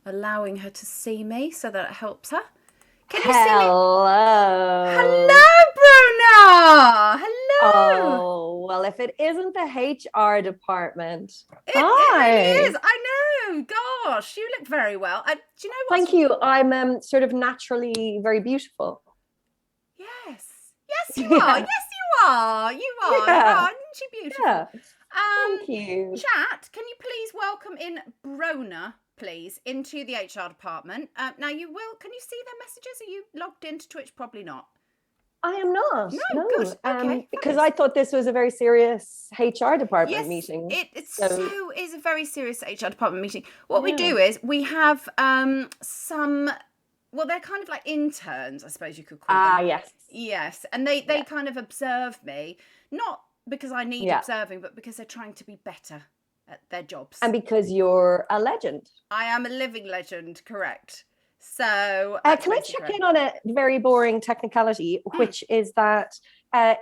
allowing her to see me so that it helps her. Can you see me? Hello. Hello, Brona. Hello. Oh, well, if it isn't the HR department. It really Hi. is. I know. Gosh, you look very well. Do you know what's? Thank you. I'm sort of naturally very beautiful. Yes. Yes, you are. Yeah. Yes, you are. You are. You Yeah. are. Isn't she Yeah. beautiful? Thank you. Chat, can you please welcome in Brona, please, into the HR department? Now you will. Can you see their messages? Are you logged into Twitch? Probably not. I am not. No. Good. No. Okay. Because Fabulous. I thought this was a very serious HR department Yes, meeting. it So, so is a very serious HR department meeting. What we yeah. do is we have some. Well, they're kind of like interns, I suppose you could call them. Ah, yes. Yes, and they Yeah. kind of observe me, not because I need Yeah. observing, but because they're trying to be better at their jobs. And because you're a legend. I am a living legend, correct? So that's Can I basically check correct. in on a very boring technicality, Mm. which is that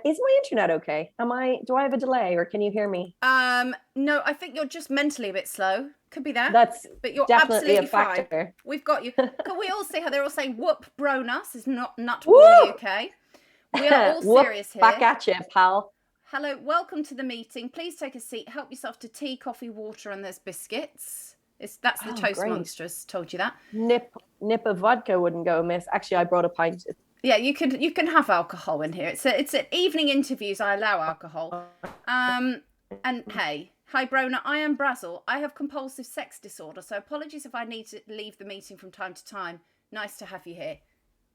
is my internet okay? Do I have a delay or can you hear me? No, I think you're just mentally a bit slow. Could be that, That's but you're definitely a absolutely fine. factor. We've got you. Can we all see how they're all saying "whoop, Bronas" is not Nutball Woo! UK? We are all Whoop, serious back here. at you, pal. Hello, welcome to the meeting. Please take a seat. Help yourself to tea, coffee, water, and there's biscuits. That's the Oh, great. Toastmasters told you that. Nip of vodka wouldn't go amiss. Actually, I brought a pint. Yeah, you can have alcohol in here. It's an evening interviews. I allow alcohol. And hey, hi Brona. I am Brazel. I have compulsive sex disorder, so apologies if I need to leave the meeting from time to time. Nice to have you here.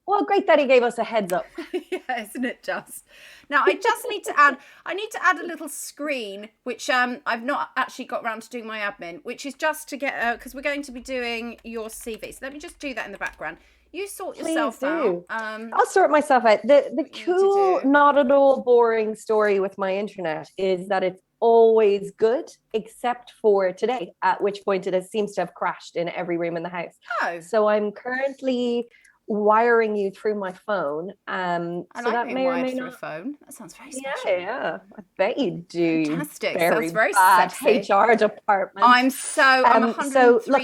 Well, great that he gave us a heads up. Yeah, isn't it just? Now I just need to add. I need to add a little screen, which I've not actually got around to doing my admin, which is just to get because we're going to be doing your CV. So let me just do that in the background. You sort Please yourself out. do. I'll sort myself out. The What you need to cool, do. not at all boring story with my internet is that it's always good, except for today, at which point seems to have crashed in every room in the house. Oh, So I'm currently wiring you through my phone. I So like that being may or wired may through a not. phone. That sounds very Yeah, special. yeah. I bet you do, you Fantastic. Sounds very very bad sexy. HR department. I'm So look,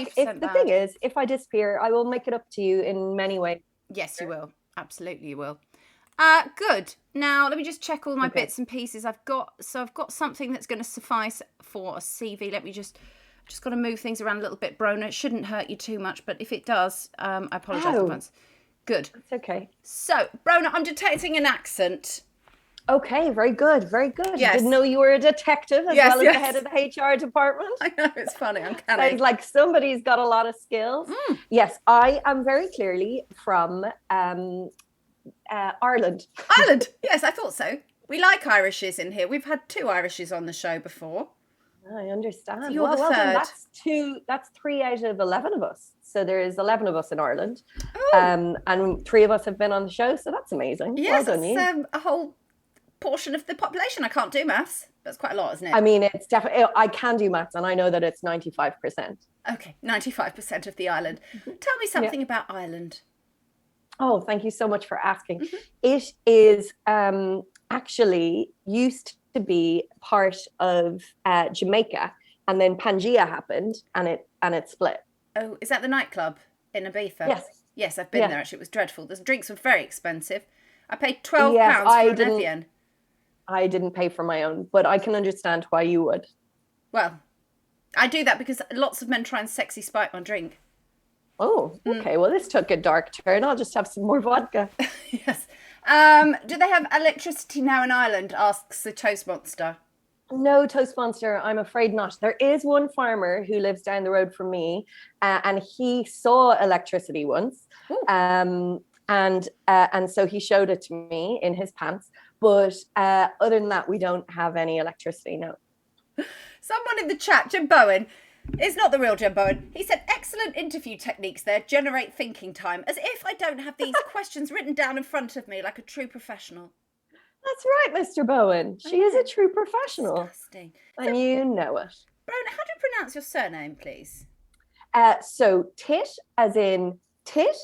if 103% the thing bad. is, if I disappear, I will make it up to you in many ways. Yes, you will. Absolutely, you will. Good. Now let me just check all my Okay. bits and pieces. I've got something that's going to suffice for a CV. Let me just got to move things around a little bit, Brona. It shouldn't hurt you too much, but if it does, I apologise in Oh, advance. Good. it's okay. So, Brona, I'm detecting an accent. Okay, very good, very good. Didn't Yes. know you were a detective as Yes, well as the head yes. of the HR department. I know it's funny. I'm Sounds canny. like somebody's got a lot of skills. Mm. Yes, I am very clearly from Ireland. Ireland. Yes, I thought so. We like Irishes in here. We've had two Irishes on the show before. I So understand. you're the Well done. third. That's two. That's 3 out of 11 of us. So there's 11 of us in Ireland, Oh, and 3 of us have been on the show. So that's amazing. Well yes, done, that's you. a whole portion of the population. I can't do maths. That's quite a lot, isn't I it? mean, it's definitely. I can do maths, and I know that it's 95%. Okay, 95% of the island. Tell me Yeah. something about Ireland. Oh, thank you so much for asking. Mm-hmm. It is actually used to be part of Jamaica, and then Pangea happened, and it split. Oh, is that the nightclub in Ibiza? Yes, Yes, I've been yeah, there actually. It was dreadful. The drinks were very expensive. I paid yes. £12 for an Evian. I didn't pay for my own, but I can understand why you would. Well, I do that because lots of men try and sexy spike my drink. Oh, okay. Well, this took a dark turn. I'll just have some more vodka. Yes. Do they have electricity now in Ireland? Asks the toast monster. No, Toast Monster, I'm afraid not. There is one farmer who lives down the road from me, and he saw electricity once, Ooh. and so he showed it to me in his pants. But other than that, we don't have any electricity. No. Someone in the chat, Jim Bowen, is not the real Jim Bowen. He said, excellent interview techniques there, generate thinking time, as if I don't have these questions written down in front of me like a true professional. That's right, Mr. Bowen. She is a true professional, Disgusting. So, and you know it. Brona, how do you pronounce your surname, please? So tit as in tit,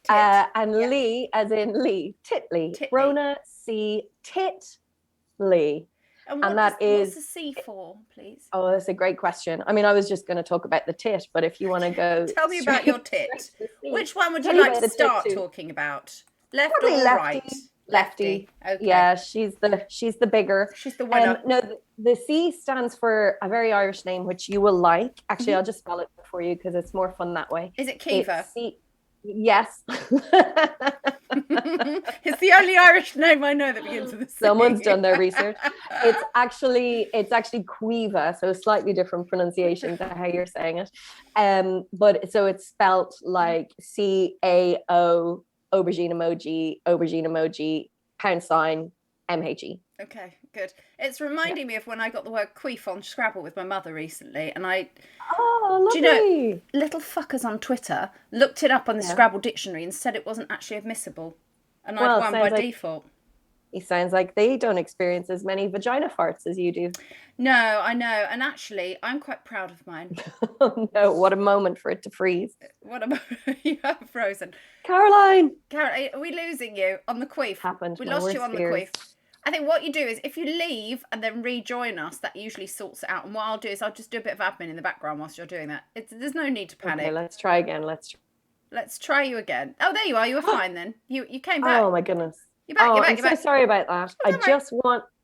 Tit. and Yeah. Lee as in Lee. Titley. Titley. Brona C. Titley. And what's the C for, please? Oh, that's a great question. I mean, I was just going to talk about the tit, but if you want to go... Tell me about your tit. Which one would you like to start talking about? Left Probably or lefty, right? Lefty. Okay. Yeah, she's the bigger. She's the winner. No, the C stands for a very Irish name, which you will like. Actually, I'll just spell it for you because it's more fun that way. Is it Kiva? Yes. It's the only Irish name I know that begins with a C. Someone's done their research. It's actually Quiva, so slightly different pronunciation to how you're saying it. But so it's spelt like CAO aubergine emoji £, MHE. Okay, good. It's reminding me of when I got the word queef on Scrabble with my mother recently, and do you know, little fuckers on Twitter looked it up on the Scrabble dictionary and said it wasn't actually admissible, and I won by default. It sounds like they don't experience as many vagina farts as you do. No, I know, and actually, I'm quite proud of mine. Oh no, what a moment for it to freeze. What a moment. You have frozen. Caroline, are we losing you on the queef? Happened. We lost you on the queef. I think what you do is if you leave and then rejoin us, that usually sorts it out. And what I'll do is I'll just do a bit of admin in the background whilst you're doing that. There's no need to panic. Okay, let's try again. Let's try you again. Oh, there you are. You were fine then. You came back. Oh my goodness. You're back. I'm so sorry about that.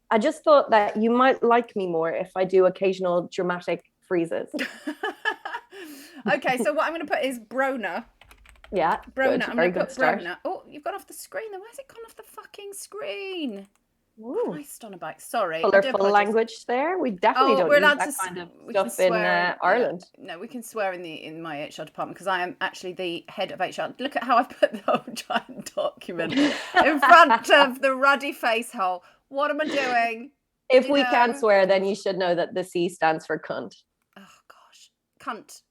I just thought that you might like me more if I do occasional dramatic freezes. Okay, so what I'm going to put is Brona. Yeah. Brona. Good. I'm going to put Brona. Oh, you've gone off the screen. Then where's it gone off the fucking screen? Ooh. Christ on a bike. Sorry. Colourful language there. We definitely don't use that kind of stuff in Ireland. No, we can swear in my HR department because I am actually the head of HR. Look at how I put the whole giant document in front of the ruddy face hole. What am I doing? If we can't swear, then you should know that the C stands for cunt. Oh gosh, cunt.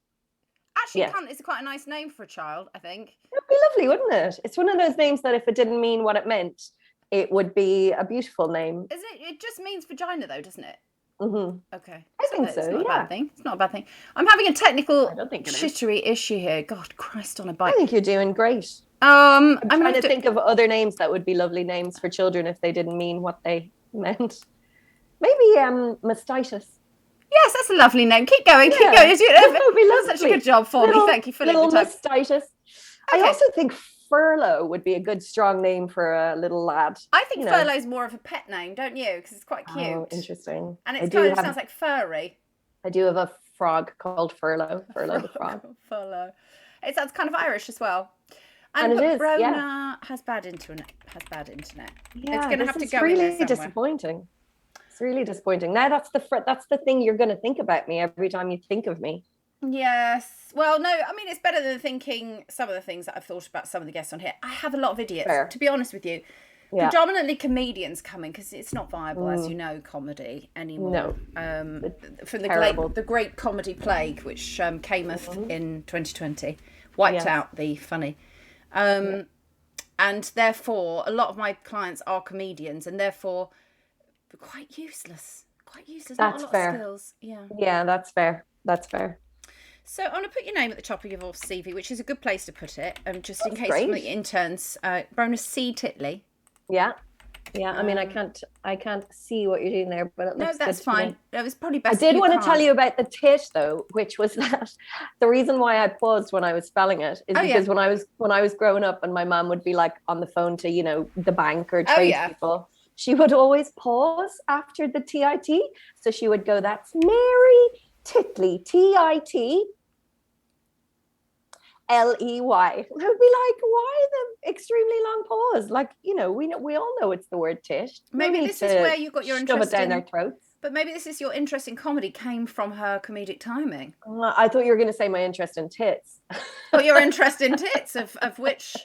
Actually, cunt is quite a nice name for a child, I think. It would be lovely, wouldn't it? It's one of those names that if it didn't mean what it meant, it would be a beautiful name. Is it? It just means vagina, though, doesn't it? Mm-hmm. Okay. I think so. It's not a bad thing. It's not a bad thing. I'm having a technical shittery issue here. God, Christ on a bike. I think you're doing great. I'm trying to think of other names that would be lovely names for children if they didn't mean what they meant. Maybe mastitis. Yes, that's a lovely name. Keep going. Keep going. That's such a good job for me. Thank you for little the time. Mastitis. Okay. I also think Furlough would be a good strong name for a little lad. I think Furlough's more of a pet name, don't you? Because it's quite cute. Oh, interesting. And it kind of sounds like furry. I do have a frog called Furlough. Furlough the frog. Furlough. It sounds kind of Irish as well. And it is. Brona has bad internet. Yeah, it's going to have to go really in there disappointing. It's really disappointing. Now that's the thing you're going to think about me every time you think of me. Yes. Well, no, I mean, it's better than thinking some of the things that I've thought about some of the guests on here. I have a lot of idiots, to be honest with you. Yeah. Predominantly comedians coming because it's not viable, as you know, comedy anymore. No. From the great comedy plague, which cameth in 2020, wiped out the funny. And therefore, a lot of my clients are comedians and therefore quite useless. That's not a lot fair. Of skills. Yeah, that's fair. So I'm going to put your name at the top of your CV, which is a good place to put it, just in case great. some of the interns. Brona Titley. Yeah. I mean, I can't see what you're doing there, but it looks that's good fine. It was probably best. I did want to tell you about the tit, though, which was that the reason why I paused when I was spelling it is because when I was growing up, and my mum would be like on the phone to the bank or tradespeople. She would always pause after the TIT, so she would go, "That's Mary Titley, TIT." LEY. I would be like, why the extremely long pause? Like, we all know it's the word tit. Maybe this is where you got your interest shove it down their throats. But maybe this is your interest in comedy came from her comedic timing. I thought you were going to say my interest in tits. Oh, your interest in tits, of which,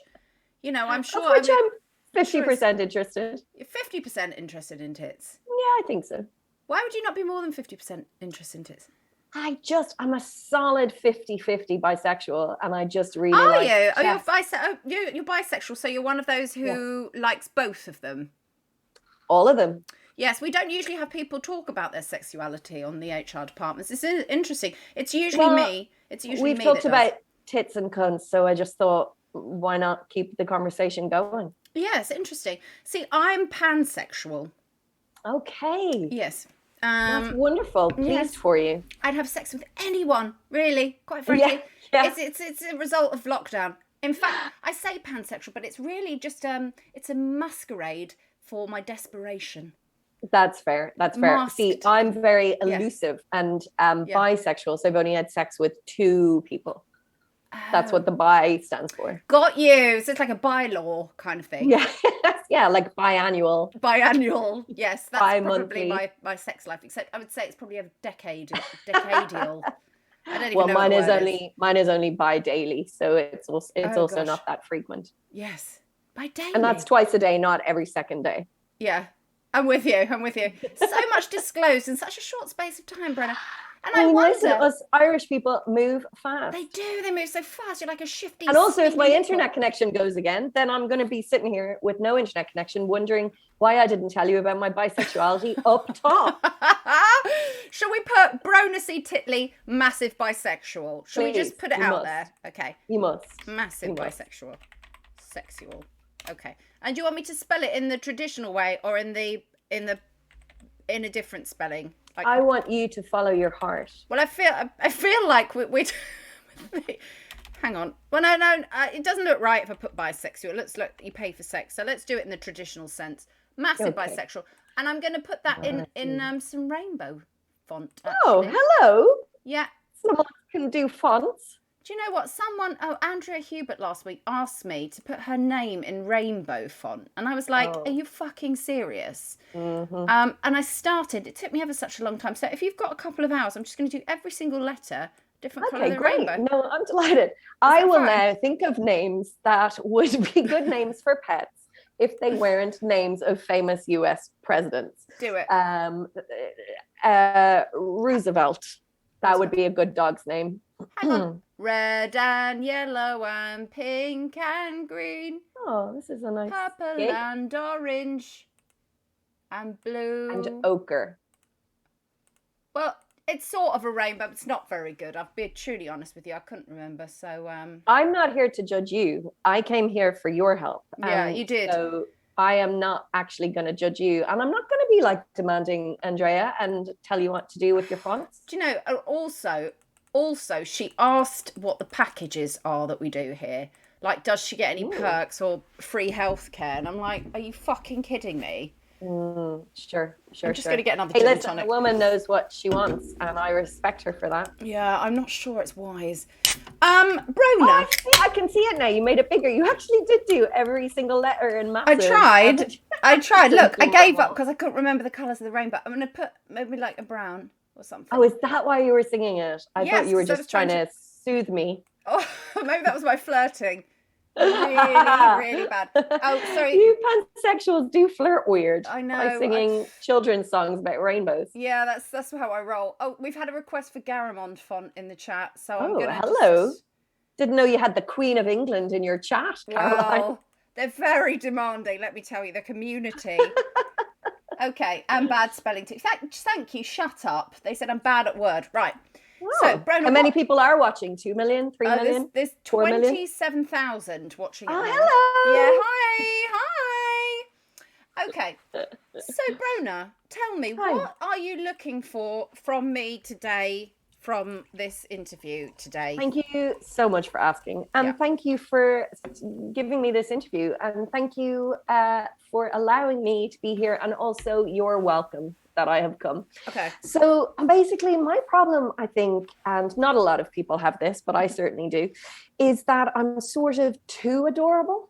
I'm sure. Of which I'm 50% interested. You're 50% interested in tits? Yeah, I think so. Why would you not be more than 50% interested in tits? I'm a solid 50-50 bisexual, and I just really like you? Oh, you're bisexual, so you're one of those who likes both of them? All of them. Yes, we don't usually have people talk about their sexuality on the HR departments. It's interesting. It's usually me. We've talked about tits and cunts, so I just thought, why not keep the conversation going? Yes, interesting. See, I'm pansexual. Okay. Yes. That's wonderful. Pleased for you. I'd have sex with anyone, really, quite frankly. Yeah. It's a result of lockdown. In fact, I say pansexual, but it's really just it's a masquerade for my desperation. That's fair. That's fair. Masked. See, I'm very elusive and bisexual, so I've only had sex with 2 people. That's what the bi stands for. Got you. So it's like a bylaw kind of thing. Yeah. Yeah, like biannual. Biannual. Yes, that's probably my sex life. Except I would say it's probably a decadal. I don't even know mine is only bi-daily, so it's also not that frequent. Yes. Bi-daily. And that's twice a day, not every second day. Yeah. I'm with you. So much disclosed in such a short space of time, Brona. And I wonder, listen, us Irish people move fast. They do. They move so fast. You're like a shifty. And also, if my internet connection goes again, then I'm going to be sitting here with no internet connection, wondering why I didn't tell you about my bisexuality up top. Shall we put Brona Titley, massive bisexual? Shall we just put it out there? Okay. You must. Massive bisexual. Sexual. Okay. And do you want me to spell it in the traditional way or in a different spelling? Like, I want you to follow your heart. Well, I feel like we hang on. Well, no, it doesn't look right if I put bisexual. Let's look. You pay for sex, so let's do it in the traditional sense. Massive bisexual, and I'm going to put that in some rainbow font. Actually. Oh, hello. Yeah. Someone can do fonts. Do you know what? Andrea Hubert last week asked me to put her name in rainbow font. And I was like, are you fucking serious? Mm-hmm. And I started, it took me ever such a long time. So if you've got a couple of hours, I'm just going to do every single letter, different colour of the rainbow. No, I'm delighted. I will now think of names that would be good names for pets if they weren't names of famous US presidents. Do it. Roosevelt. That would be a good dog's name. Hang on. Red and yellow and pink and green. Oh, this is a nice purple and orange and blue. And ochre. Well, it's sort of a rainbow, but it's not very good. I'll be truly honest with you. I couldn't remember. So I'm not here to judge you. I came here for your help. Yeah, you did. So I am not actually going to judge you. And I'm not going to be like demanding Andrea and tell you what to do with your fonts. Do you know, also, she asked what the packages are that we do here. Like, does she get any perks or free healthcare? And I'm like, are you fucking kidding me? Sure. I'm just going to get another gin and tonic. A woman knows what she wants, and I respect her for that. Yeah, I'm not sure it's wise. Brona. I can see it now. You made it bigger. You actually did do every single letter in massive. I tried. Look, I gave up because I couldn't remember the colours of the rainbow. I'm going to put maybe like a brown or something. Oh, is that why you were singing it? I thought you were just trying to soothe me. Oh, maybe that was my flirting. Really bad. Oh, sorry. You pansexuals do flirt weird. I know. By singing children's songs about rainbows. Yeah, that's how I roll. Oh, we've had a request for Garamond font in the chat, so I'm gonna. Hello. Didn't know you had the Queen of England in your chat, Caroline. Well, they're very demanding. Let me tell you, the community. Okay, and bad spelling too. Thank you. Shut up. They said I'm bad at word. Right. Oh. So, Brona, how many people are watching? 2 million? 3 million? There's 27,000 watching it. Oh, now. Hello. Yeah, hi. Okay. So, Brona, tell me, what are you looking for from me today, from this interview today? Thank you so much for asking. And thank you for giving me this interview. And thank you for allowing me to be here. And also, you're welcome that I have come. Okay. So basically my problem, I think, and not a lot of people have this, but I certainly do, is that I'm sort of too adorable.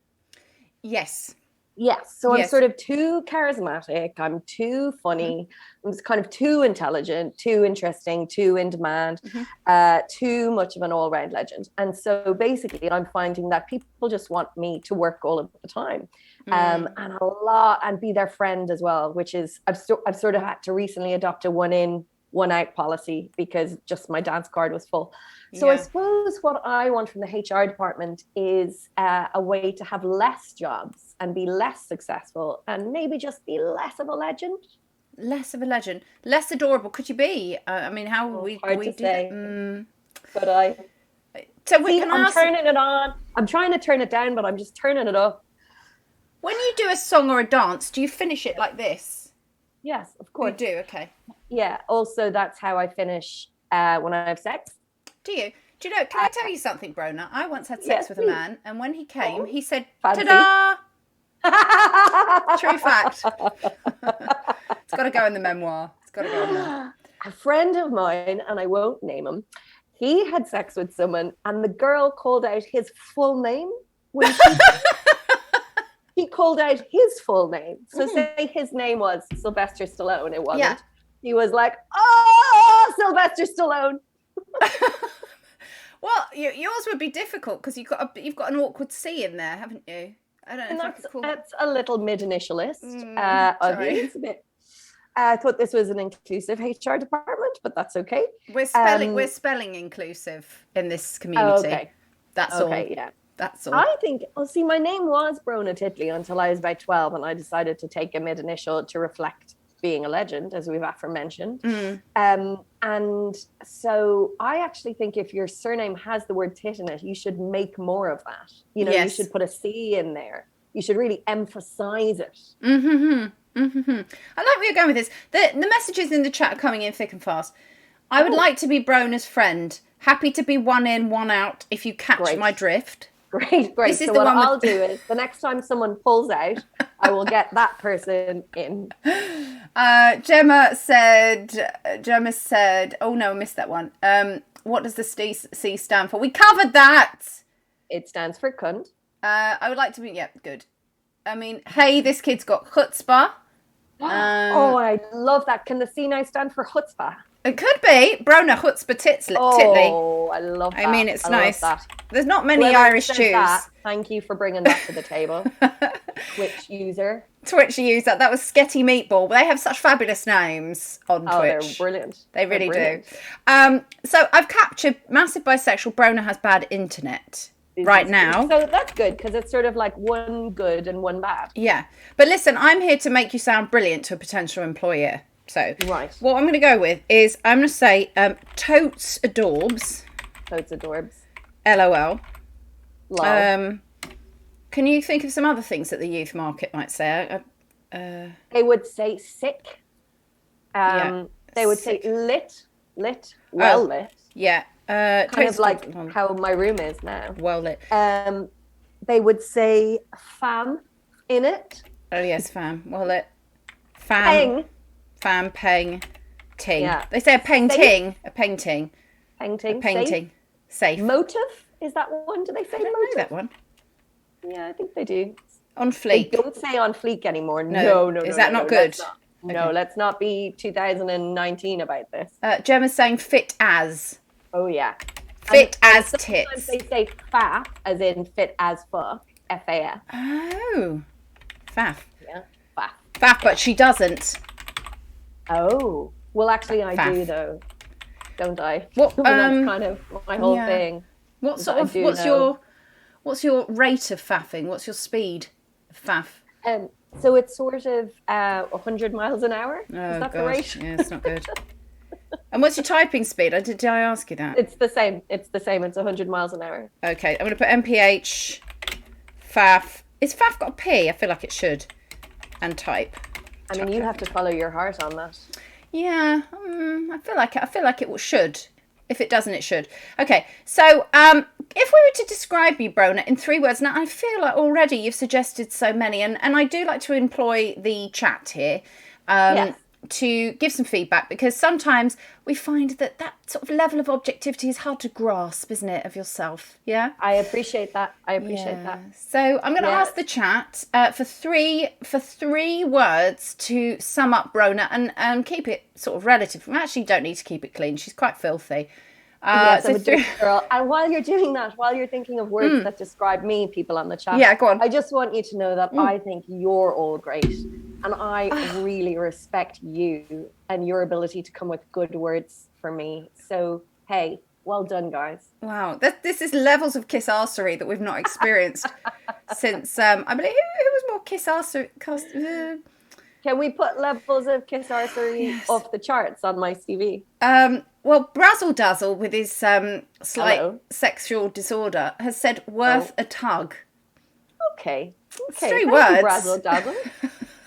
Yes. Yes. So I'm sort of too charismatic. I'm too funny. I'm kind of too intelligent, too interesting, too in demand, too much of an all-round legend. And so basically I'm finding that people just want me to work all of the time. And a lot, and be their friend as well, which is I've sort of had to recently adopt a 1 in, 1 out policy because just my dance card was full. So I suppose what I want from the HR department is a way to have less jobs and be less successful and maybe just be less of a legend. Less of a legend, less adorable. Could you be? I mean, how we do that? But I. So we can I'm turning it on. I'm trying to turn it down, but I'm just turning it up. When you do a song or a dance, do you finish it like this? Yes, of course. You do, okay. Yeah. Also, that's how I finish when I have sex. Do you? Do you know, can I tell you something, Brona? I once had sex with a man, and when he came, he said, fancy. Ta-da! True fact. It's got to go in the memoir. It's got to go in there. A friend of mine, and I won't name him, he had sex with someone, and the girl called out his full name when he called out his full name. So say his name was Sylvester Stallone. It wasn't. Yeah. He was like, oh, Sylvester Stallone. Well, yours would be difficult because you've got an awkward C in there, haven't you? I don't know. That's a little mid-initialist of you. It's a bit. I thought this was an inclusive HR department, but that's okay. We're spelling inclusive in this community. Okay. That's all. Yeah. That's all. I think, see, my name was Brona Titley until I was about 12, and I decided to take a mid-initial to reflect being a legend, as we've aforementioned. And so I actually think if your surname has the word tit in it, you should make more of that. You know, You should put a C in there. You should really emphasize it. I like where you're going with this. The messages in the chat are coming in thick and fast. I would like to be Brona's friend. Happy to be one in, one out, if you catch my drift. Great. So what I'll do is the next time someone pulls out, I will get that person in. Gemma said, oh no, I missed that one. What does the C stand for? We covered that. It stands for cunt. I would like to be, good. I mean, hey, this kid's got chutzpah. Oh, I love that. Can the C now stand for chutzpah? It could be. Brona chutzpah Titley. Oh, I love that. I mean, it's nice. There's not many Irish Jews. Thank you for bringing that to the table. Twitch user. That was Sketty Meatball. They have such fabulous names on Twitch. They're brilliant. They really do. So I've captured massive bisexual. Brona has bad internet right now. So that's good because it's sort of like one good and one bad. Yeah. But listen, I'm here to make you sound brilliant to a potential employer. So what I'm going to go with is I'm going to say totes adorbs. Totes adorbs. LOL. Lol. Can you think of some other things that the youth market might say? They would say sick. They would say lit, well lit. Yeah. Kind of like how my room is now. Well lit. They would say fam in it. Oh yes, fam. Well lit. Fam. Fam, peng, ting. Yeah. They say a peng ting. A painting. Painting. A painting. Safe. Motive? Is that one? Do they say motive? I know that one. Yeah, I think they do. On fleek. They don't say on fleek anymore. No. Is that not good? No, let's not be 2019 about this. Gemma's saying fit as. Oh, yeah. Fit as tits. Sometimes they say faff, as in fit as fuck. F-A-F. Oh. Faff. Yeah, faff. Faff, but she doesn't. Oh. Well, actually, I do, though. Don't I? What? That's kind of my whole thing. What sort of, what's your rate of faffing? What's your speed of faff? So it's sort of 100 miles an hour. Oh, is that the rate? Yeah, it's not good. And what's your typing speed? Did I ask you that? It's the same. It's 100 miles an hour. Okay, I'm going to put MPH, faff. Is faff got a P? I feel like it should. And type. I mean, you have to follow your heart on that. Yeah, I feel like it should. If it doesn't, it should. Okay, so if we were to describe you, Brona, in 3 words, now I feel like already you've suggested so many, and I do like to employ the chat here to give some feedback, because sometimes we find that sort of level of objectivity is hard to grasp, isn't it, of yourself? Yeah? I appreciate that. So I'm going to ask the chat for three words to sum up Brona and keep it sort of relative. We actually don't need to keep it clean. She's quite filthy. Yes, I'm a dirty girl. And while you're doing that, while you're thinking of words that describe me, people on the chat, go on. I just want you to know that I think you're all great. And I really respect you and your ability to come with good words for me. So, hey, well done, guys. Wow. This is levels of kiss-arsery that we've not experienced since, I believe, who was more kiss-arsery? Can we put levels of kiss-arsery off the charts on my CV? Well, Brazzle Dazzle, with his slight sexual disorder, has said worth a tug. Okay. It's 3 words. Brazzle Dazzle.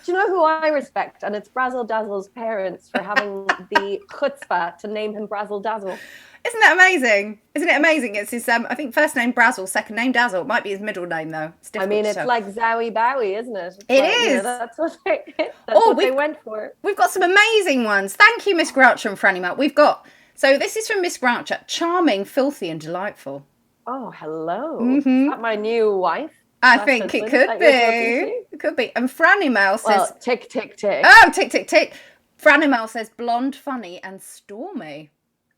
Do you know who I respect? And it's Brazzle Dazzle's parents for having the chutzpah to name him Brazzle Dazzle. Isn't that amazing? Isn't it amazing? It's his, I think, first name Brazzle, second name Dazzle. It might be his middle name, though. It's difficult I mean, it's like Zowie Bowie, isn't it? It like, is. You know, that's what they went for. We've got some amazing ones. Thank you, Miss Groucho and Franny Melt. We've got, so this is from Miss Groucho. Charming, filthy and delightful. Oh, hello. Is that my new wife? I think it could be. It could be. And Franny Mel says... Well, tick, tick, tick. Oh, tick, tick, tick. Franny Mel says blonde, funny and stormy.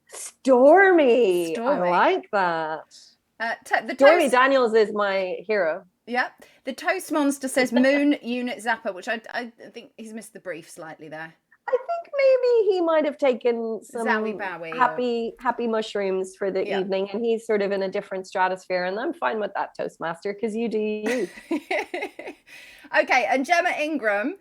Stormy. I like that. Stormy Daniels is my hero. Yeah. The Toast Monster says moon unit zapper, which I think he's missed the brief slightly there. I think maybe he might have taken some Zowie happy mushrooms for the evening, and he's sort of in a different stratosphere, and I'm fine with that, Toastmaster, because you do you. Okay, and Gemma Ingram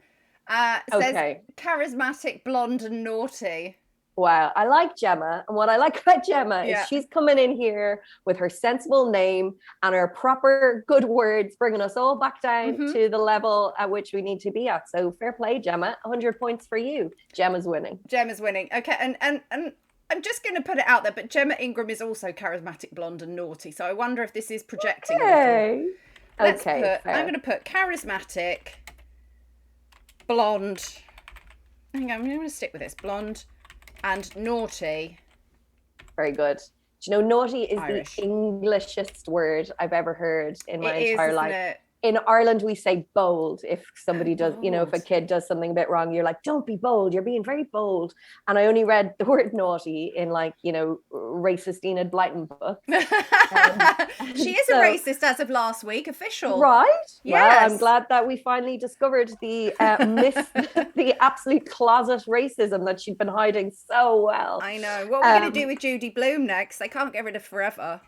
says charismatic, blonde and naughty. Wow, I like Gemma, and what I like about Gemma is she's coming in here with her sensible name and her proper good words, bringing us all back down to the level at which we need to be at. So fair play, Gemma. 100 points for you. Gemma's winning. Gemma's winning. Okay, and I'm just going to put it out there, but Gemma Ingram is also charismatic, blonde and naughty. So I wonder if this is projecting a little. I'm going to put charismatic, blonde. I'm going to stick with this. Blonde and naughty. Very good. Do you know, naughty is Irish. The Englishest word I've ever heard in my entire life. It? In Ireland, we say bold. If somebody does, you know, if a kid does something a bit wrong, you're like, don't be bold. You're being very bold. And I only read the word naughty in, like, you know, racist Enid Blyton books. She is a racist as of last week, official. Right? Yes. Well, I'm glad that we finally discovered the the absolute closet racism that she'd been hiding so well. I know. What are we going to do with Judy Blume next? They can't get rid of Forever.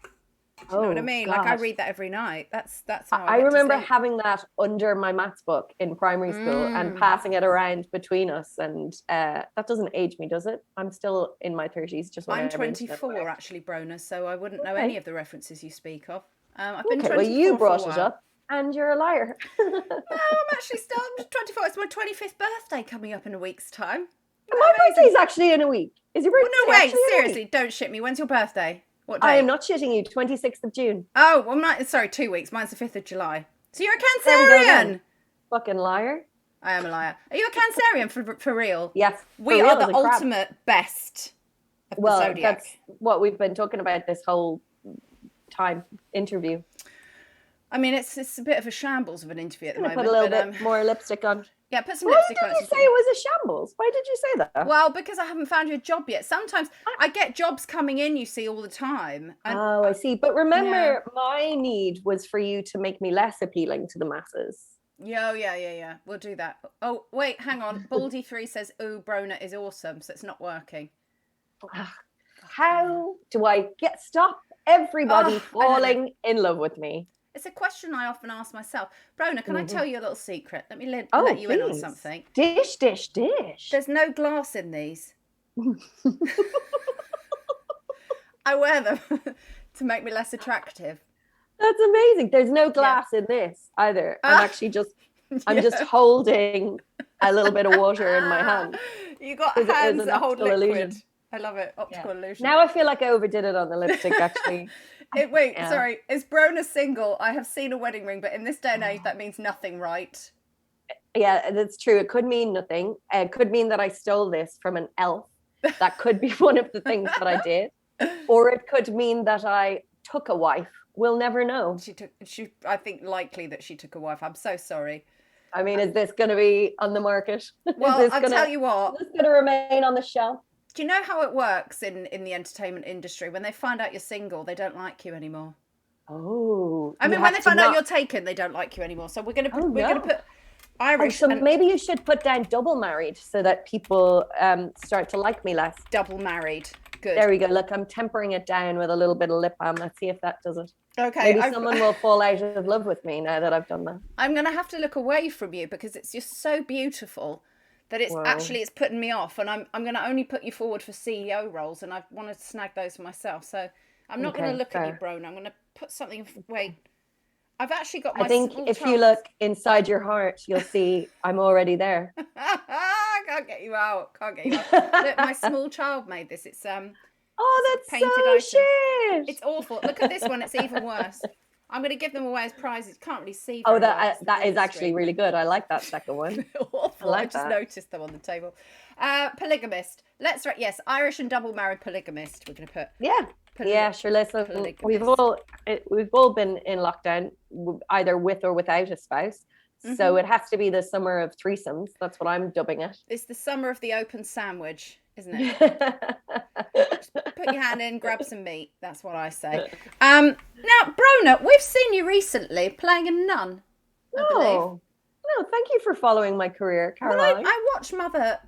Do you know what I mean? God. Like, I read that every night. That's how I remember having that under my maths book in primary school and passing it around between us. And that doesn't age me, does it? I'm still in my 30s. I'm 24, actually, Brona, so I wouldn't know any of the references you speak of. I've been 24 well, you brought it up, and you're a liar. No, I'm actually still 24. It's my 25th birthday coming up in a week's time. My birthday's actually in a week. Is your birthday? Well, no, wait, seriously, don't shit me. When's your birthday? What day? I am not shitting you. 26th of June. Oh, well, sorry, 2 weeks. Mine's the 5th of July. So you're a Cancerian. Fucking liar. I am a liar. Are you a Cancerian for real? Yes. We are the ultimate best of the zodiac. That's what we've been talking about this whole time interview. I mean, it's a bit of a shambles of an interview at the moment. Put a little bit more lipstick on. Yeah, put some lipstick on. Why did you say it was a shambles? Why did you say that? Well, because I haven't found you a job yet. Sometimes I get jobs coming in, you see, all the time. And, I see. But remember, my need was for you to make me less appealing to the masses. Yeah. We'll do that. Oh, wait, hang on. Baldy3 says, ooh, Brona is awesome, so it's not working. How do I stop everybody falling in love with me? It's a question I often ask myself. Brona, can I tell you a little secret? Let me let you in on something. Dish. There's no glass in these. I wear them to make me less attractive. That's amazing. There's no glass in this either. I'm actually I'm just holding a little bit of water in my hand. You got hands that hold liquid. Illusion. I love it. Optical illusion. Now I feel like I overdid it on the lipstick, actually. Sorry. Is Brona single? I have seen a wedding ring, but in this day and age, that means nothing, right? Yeah, that's true. It could mean nothing. It could mean that I stole this from an elf. That could be one of the things that I did. Or it could mean that I took a wife. We'll never know. I think likely that she took a wife. I'm so sorry. I mean, is this going to be on the market? Well, I'll tell you what. Is this going to remain on the shelf? Do you know how it works in the entertainment industry? When they find out you're single, they don't like you anymore. Oh. I mean, when they find out you're taken, they don't like you anymore. So we're going to put Irish. So maybe you should put down double married so that people start to like me less. Double married. Good. There we go. Look, I'm tempering it down with a little bit of lip balm. Let's see if that does it. Okay. Maybe someone will fall out of love with me now that I've done that. I'm going to have to look away from you because it's just so beautiful that it's putting me off, and I'm going to only put you forward for CEO roles, and I want to snag those for myself. So I'm not going to look at you, Brona. I'm going to put something. Wait. I've actually got my I think if you look inside your heart, you'll see I'm already there. Can't get you out. Look, my small child made this. It's oh, that's painted so item. Shit. It's awful. Look at this one. It's even worse. I'm going to give them away as prizes. You can't really see. Oh, that is actually really good. I like that second one. Awful. I just noticed them on the table. Polygamist. Yes, Irish and double married polygamist. We're going to put. Yeah, sure. Listen, we've all been in lockdown, either with or without a spouse. Mm-hmm. So it has to be the summer of threesomes. That's what I'm dubbing it. It's the summer of the open sandwich, isn't it? Just put your hand in, grab some meat. That's what I say. Now, Brona, we've seen you recently playing a nun, I believe. No, thank you for following my career, Caroline. Well, I watched Motherland.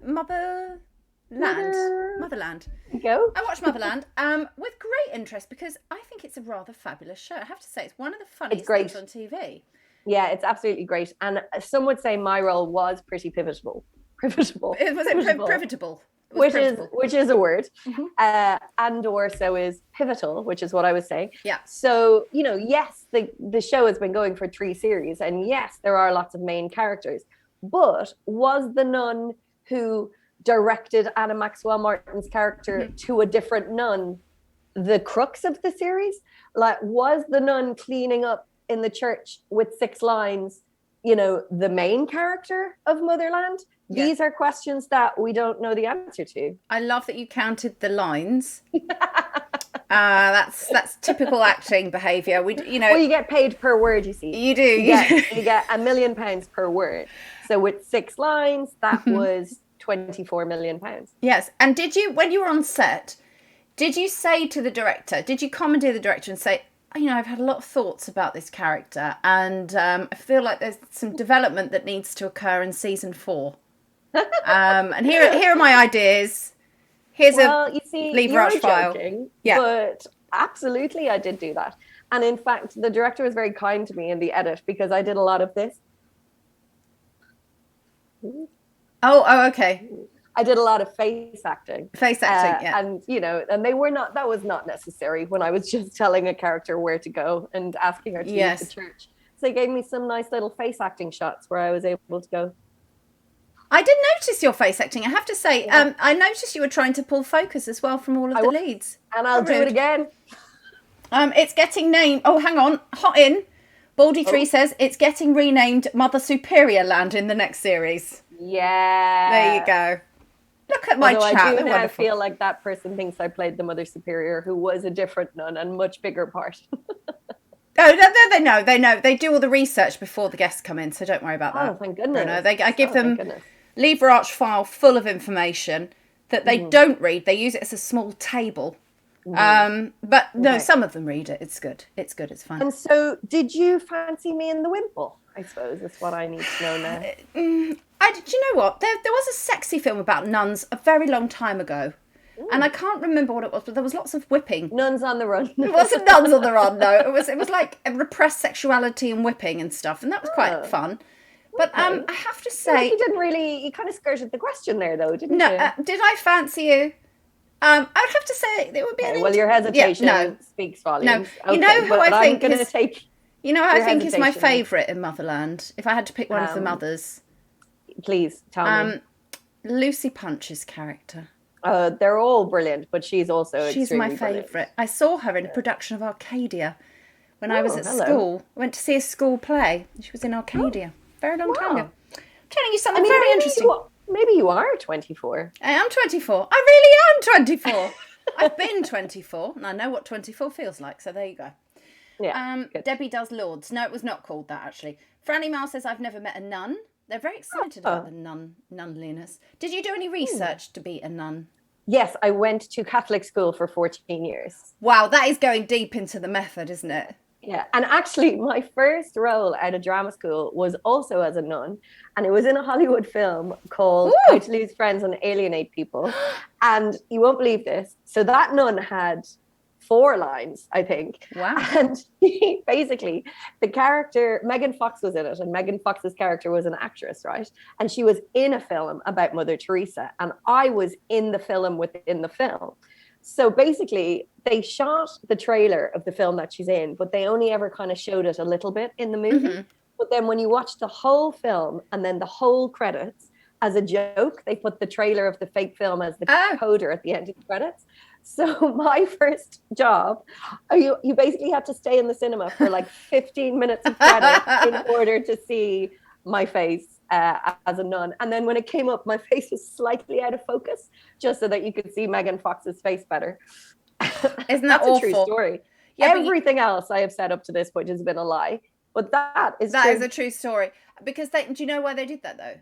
Go. I watched Motherland with great interest because I think it's a rather fabulous show. I have to say, it's one of the funniest things on TV. Yeah, it's absolutely great. And some would say my role was pretty pivotal. Pivotable? Which is a word. Mm-hmm. And or so is pivotal, which is what I was saying. Yeah. So, yes, the show has been going for 3 series. And yes, there are lots of main characters. But was the nun who directed Anna Maxwell Martin's character to a different nun the crux of the series? Like, was the nun cleaning up in the church with 6 lines, the main character of Motherland? Yeah. These are questions that we don't know the answer to. I love that you counted the lines. That's typical acting behaviour. Well, you get paid per word, you see. You do. You get £1 million per word. So with 6 lines, that was £24 million. Yes. And did you, when you were on set, did you say to the director, did you commandeer the director and say, I've had a lot of thoughts about this character and I feel like there's some development that needs to occur in season 4. And here are my ideas. Here's a lever arch file. Yeah. But absolutely I did do that. And in fact, the director was very kind to me in the edit because I did a lot of this. Oh, okay. I did a lot of face acting. Yeah. And, and that was not necessary when I was just telling a character where to go and asking her to leave the church. So they gave me some nice little face acting shots where I was able to go. I did notice your face acting, I have to say. Yeah. I noticed you were trying to pull focus as well from all of the leads. And I'll do it again. It's getting named... Oh, hang on. Hot in. Baldy3 says it's getting renamed Mother Superior Land in the next series. Yeah. There you go. Look at my chat. I do now feel like that person thinks I played the Mother Superior, who was a different nun and much bigger part. Oh, they know. They do all the research before the guests come in, so don't worry about that. Oh, thank goodness. I give them lever arch file full of information that they don't read. They use it as a small table. But no, some of them read it. It's good. It's fun. And so, did you fancy me in The Wimple? I suppose is what I need to know now. Do you know what? There was a sexy film about nuns a very long time ago. And I can't remember what it was, but there was lots of whipping. Nuns on the run. It wasn't nuns on the run, no. It was like repressed sexuality and whipping and stuff, and that was quite fun. But I have to say, you kind of skirted the question there, though, didn't you? Did I fancy you? I would have to say it would be. Well, your hesitation speaks volumes. No, you know who I think is. You know, I think is my favourite in Motherland. If I had to pick one of the mothers, please tell me. Lucy Punch's character. They're all brilliant, but she's also she's my favourite. I saw her in a production of Arcadia when I was at school. I went to see a school play. She was in Arcadia very long time ago. I'm telling you something very interesting. Maybe you are 24. I am 24. I really am 24. I've been 24, and I know what 24 feels like. So there you go. Yeah. Debbie does Lords. No, it was not called that actually. Franny Mal says I've never met a nun. They're very excited about the nunliness. Did you do any research to be a nun? Yes, I went to Catholic school for 14 years. Wow, that is going deep into the method, isn't it? Yeah, and actually my first role out of drama school was also as a nun, and it was in a Hollywood film called How to Lose Friends and Alienate People. And you won't believe this. So that nun had 4 lines, I think. Wow. And basically, the character, Megan Fox was in it, and Megan Fox's character was an actress, right? And she was in a film about Mother Teresa, and I was in the film within the film. So basically, they shot the trailer of the film that she's in, but they only ever kind of showed it a little bit in the movie. Mm-hmm. But then when you watch the whole film and then the whole credits, as a joke, they put the trailer of the fake film as the coda at the end of the credits. So my first job, you basically had to stay in the cinema for like 15 minutes of credits in order to see my face as a nun. And then when it came up, my face was slightly out of focus, just so that you could see Megan Fox's face better. Isn't that awful? A true story. Yeah, everything else I have said up to this point has been a lie. But that is a true story. Because do you know why they did that though?